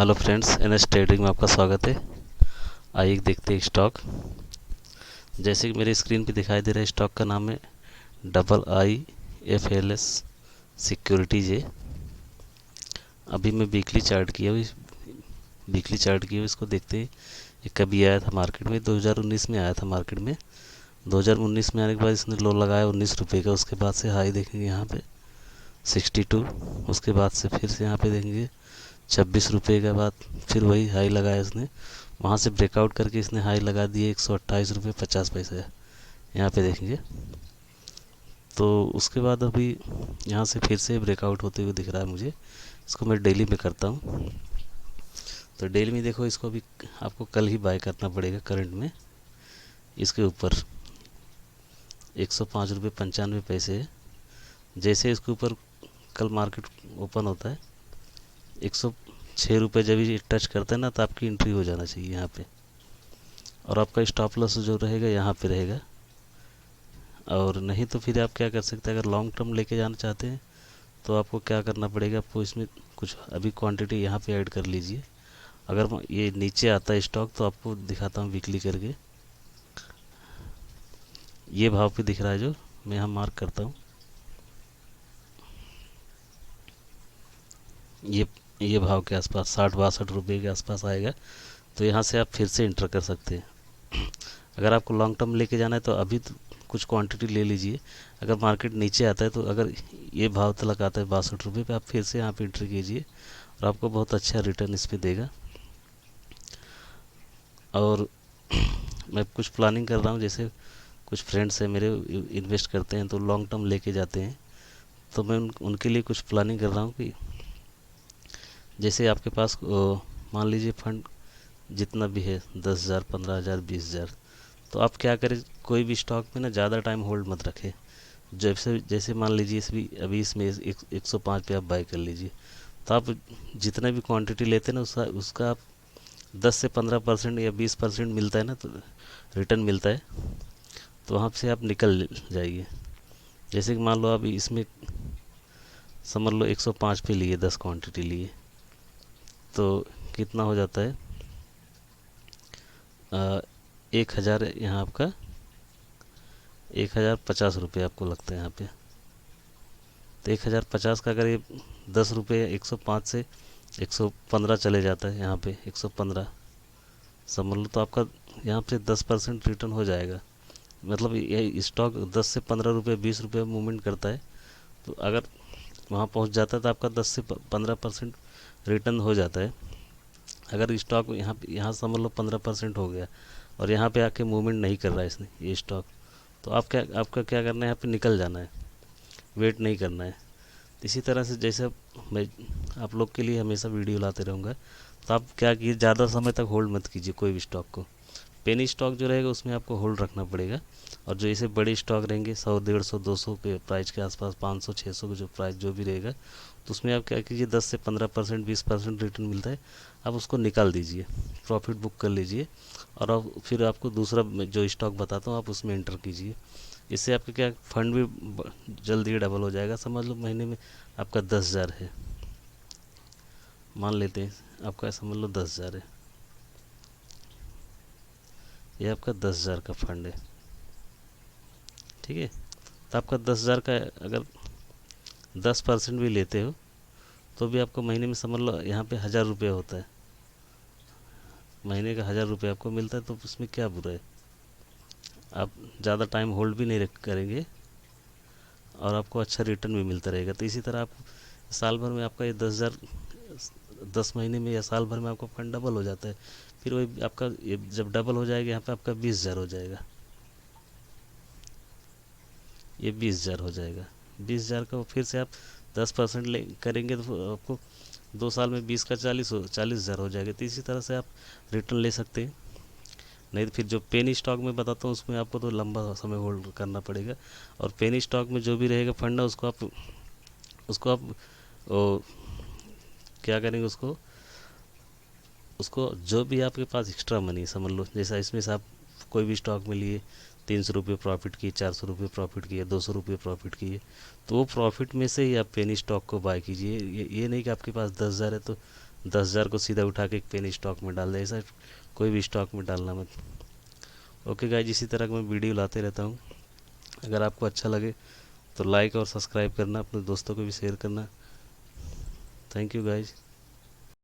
Hello friends, NS trading में आपका स्वागत है। आइए देखते हैं स्टॉक। जैसे कि मेरे स्क्रीन पे दिखाई दे रहा है, स्टॉक का नाम है IIFLS सिक्योरिटीज है। अभी मैं वीकली चार्ट किया हुई इसको देखते हैं। ये कभी आया था मार्केट में? 2019 में आया था मार्केट में। 2019 में आने के बाद इसने लो लगाया 19 रुपये का। उसके बाद से हाई देखेंगे यहाँ पे 62। उसके बाद से फिर से यहाँ पे देखेंगे 26 रुपये के बाद फिर वही हाई लगाया इसने। वहाँ से ब्रेकआउट करके इसने हाई लगा दिए 128 रुपये 50 पैसे यहाँ पे देखेंगे। तो उसके बाद अभी यहाँ से फिर से ब्रेकआउट होते हुए दिख रहा है मुझे। इसको मैं डेली में करता हूँ। तो डेली में देखो, इसको अभी आपको कल ही बाय करना पड़ेगा। करंट में इसके ऊपर 105 रुपये 95 पैसे है। जैसे इसके ऊपर कल मार्केट ओपन होता है 106 रुपये जब ये टच करता है ना, तो आपकी एंट्री हो जाना चाहिए यहाँ पे। और आपका स्टॉप लॉस जो रहेगा यहाँ पे रहेगा। और नहीं तो फिर आप क्या कर सकते हैं, अगर लॉन्ग टर्म लेके जाना चाहते हैं तो आपको क्या करना पड़ेगा, आपको इसमें कुछ अभी क्वांटिटी यहाँ पे ऐड कर लीजिए। अगर ये नीचे आता है स्टॉक तो आपको दिखाता हूँ वीकली करके। ये भाव पे दिख रहा है जो मैं यहाँ मार्क करता हूँ। ये भाव के आसपास 60-62 रुपये के आसपास आएगा। तो यहाँ से आप फिर से इंटर कर सकते हैं। अगर आपको लॉन्ग टर्म लेके जाना है तो अभी तो कुछ क्वांटिटी ले लीजिए। अगर मार्केट नीचे आता है तो अगर ये भाव तक आता है 62 रुपये पे, आप फिर से यहाँ पे एंट्री कीजिए और आपको बहुत अच्छा रिटर्न इस पर देगा। और मैं कुछ प्लानिंग कर रहा हूँ। जैसे कुछ फ्रेंड्स हैं मेरे, इन्वेस्ट करते हैं तो लॉन्ग टर्म लेके जाते हैं। तो मैं उनके लिए कुछ प्लानिंग कर रहा हूँ कि जैसे आपके पास मान लीजिए फंड जितना भी है 10,000 15,000 20,000, तो आप क्या करें, कोई भी स्टॉक में ना ज़्यादा टाइम होल्ड मत रखें। जैसे जैसे मान लीजिए अभी इसमें 105 पे आप बाय कर लीजिए। तो आप जितना भी क्वांटिटी लेते हैं ना, उसका आप 10 से 15% या 20% मिलता है ना, तो रिटर्न मिलता है। तो वहाँ से आप निकल जाइए। जैसे कि मान लो आप इसमें समझ लो 105 पे लिए 10 क्वांटिटी लिए, तो कितना हो जाता है 1,000 यहाँ आपका 1,050 रुपये आपको लगता है यहाँ पे। तो 1,050 का अगर ये 10 रुपये 105 से 115 चले जाता है यहाँ पे 115 समझ लो, तो आपका यहाँ पे 10% रिटर्न हो जाएगा। मतलब ये स्टॉक 10 से 15 रुपये 20 रुपये मूवमेंट करता है। तो अगर वहाँ पहुँच जाता है तो आपका 10 से 15% रिटर्न हो जाता है। अगर स्टॉक यहाँ समझ लो 15% हो गया और यहाँ पे आके मूवमेंट नहीं कर रहा है इसने ये स्टॉक, तो आपका क्या करना है, यहाँ पे निकल जाना है, वेट नहीं करना है। इसी तरह से जैसे मैं आप लोग के लिए हमेशा वीडियो लाते रहूँगा, तो आप क्या कीजिए, ज़्यादा समय तक होल्ड मत कीजिए कोई भी स्टॉक को। पेनी स्टॉक जो रहेगा उसमें आपको होल्ड रखना पड़ेगा। और जो ऐसे बड़े स्टॉक रहेंगे 100 150 200 के प्राइस के आसपास, 500 600 का जो प्राइस जो भी रहेगा, तो उसमें आप क्या कीजिए, 10 से 15% 20% रिटर्न मिलता है, आप उसको निकाल दीजिए, प्रॉफिट बुक कर लीजिए। और अब फिर आपको दूसरा जो स्टॉक बताता हूँ आप उसमें एंटर कीजिए। इससे आपका क्या फंड भी जल्दी डबल हो जाएगा। समझ लो महीने में आपका 10,000 है, मान लेते हैं आपका समझ लो 10,000 है, ये आपका 10,000 का फंड है, ठीक है। तो आपका 10,000 का अगर 10% भी लेते हो तो भी आपको महीने में समझ लो यहाँ पे 1,000 रुपये होता है। महीने का 1,000 रुपये आपको मिलता है, तो उसमें क्या बुरा है। आप ज़्यादा टाइम होल्ड भी नहीं करेंगे और आपको अच्छा रिटर्न भी मिलता रहेगा। तो इसी तरह आप साल भर में आपका ये 10,000 10 महीने में या साल भर में आपका फंड डबल हो जाता है। फिर वही आपका ये जब डबल हो जाएगा यहाँ पे आपका 20,000 हो जाएगा, ये 20,000 हो जाएगा। 20,000 का फिर से आप 10% ले करेंगे तो आपको 2 साल में 20 का 40,000 हो जाएगा। तो इसी तरह से आप रिटर्न ले सकते हैं। नहीं तो फिर जो पेनी स्टॉक में बताता हूँ उसमें आपको तो लंबा समय होल्ड करना पड़ेगा। और पेनी स्टॉक में जो भी रहेगा फंड है उसको आप ओ, क्या करेंगे, उसको उसको जो भी आपके पास एक्स्ट्रा मनी समझ लो, जैसा इसमें से आप कोई भी स्टॉक में लिए 300 रुपये प्रॉफिट किए, 400 रुपये प्रॉफिट किए, 200 रुपये प्रॉफिट किए, तो वो प्रॉफिट में से ही आप पेनी स्टॉक को बाय कीजिए। ये नहीं कि आपके पास 10,000 है तो 10,000 को सीधा उठा के एक पेन स्टॉक में डाल दे, ऐसा कोई भी स्टॉक में डालना मत। ओके गाइज, इसी तरह का मैं वीडियो लाते रहता हूँ। अगर आपको अच्छा लगे तो लाइक और सब्सक्राइब करना, अपने दोस्तों को भी शेयर करना। Thank you guys.